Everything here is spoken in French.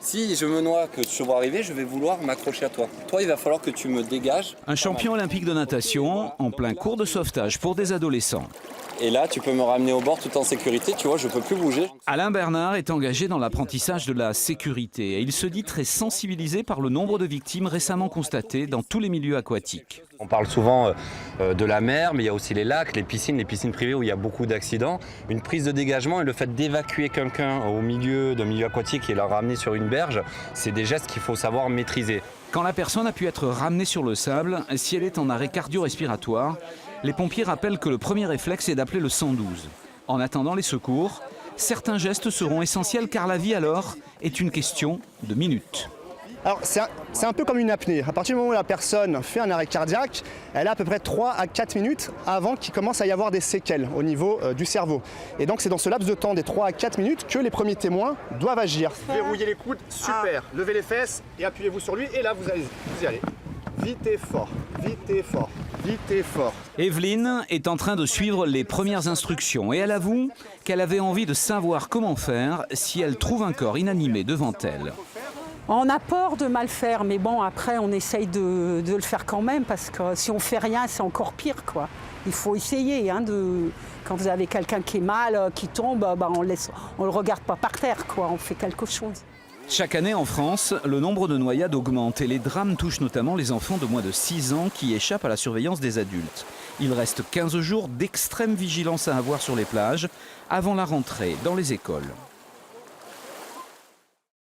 Si je me noie, que je vois arriver, je vais vouloir m'accrocher à toi. Toi, il va falloir que tu me dégages. Un champion olympique de natation en plein cours de sauvetage pour des adolescents. Et là, tu peux me ramener au bord tout en sécurité, tu vois, je peux plus bouger. Alain Bernard est engagé dans l'apprentissage de la sécurité et il se dit très sensibilisé par le nombre de victimes récemment constatées dans tous les milieux aquatiques. On parle souvent de la mer, mais il y a aussi les lacs, les piscines privées où il y a beaucoup d'accidents. Une prise de dégagement et le fait d'évacuer quelqu'un au milieu d'un milieu aquatique et la ramener sur une berge, c'est des gestes qu'il faut savoir maîtriser. Quand la personne a pu être ramenée sur le sable, si elle est en arrêt cardio-respiratoire, les pompiers rappellent que le premier réflexe est d'appeler le 112. En attendant les secours, certains gestes seront essentiels car la vie alors est une question de minutes. Alors c'est un peu comme une apnée. À partir du moment où la personne fait un arrêt cardiaque, elle a à peu près 3 à 4 minutes avant qu'il commence à y avoir des séquelles au niveau du cerveau. Et donc c'est dans ce laps de temps des 3 à 4 minutes que les premiers témoins doivent agir. Verrouillez les coudes, super. Levez les fesses et appuyez-vous sur lui et là vous y allez. Vite et fort, vite et fort, vite et fort. Evelyne est en train de suivre les premières instructions et elle avoue qu'elle avait envie de savoir comment faire si elle trouve un corps inanimé devant elle. On a peur de mal faire, mais bon, après, on essaye de le faire quand même, parce que si on fait rien, c'est encore pire, quoi. Il faut essayer, hein, quand vous avez quelqu'un qui est mal, qui tombe, on le regarde pas par terre, quoi. On fait quelque chose. Chaque année en France, le nombre de noyades augmente et les drames touchent notamment les enfants de moins de 6 ans qui échappent à la surveillance des adultes. Il reste 15 jours d'extrême vigilance à avoir sur les plages avant la rentrée dans les écoles.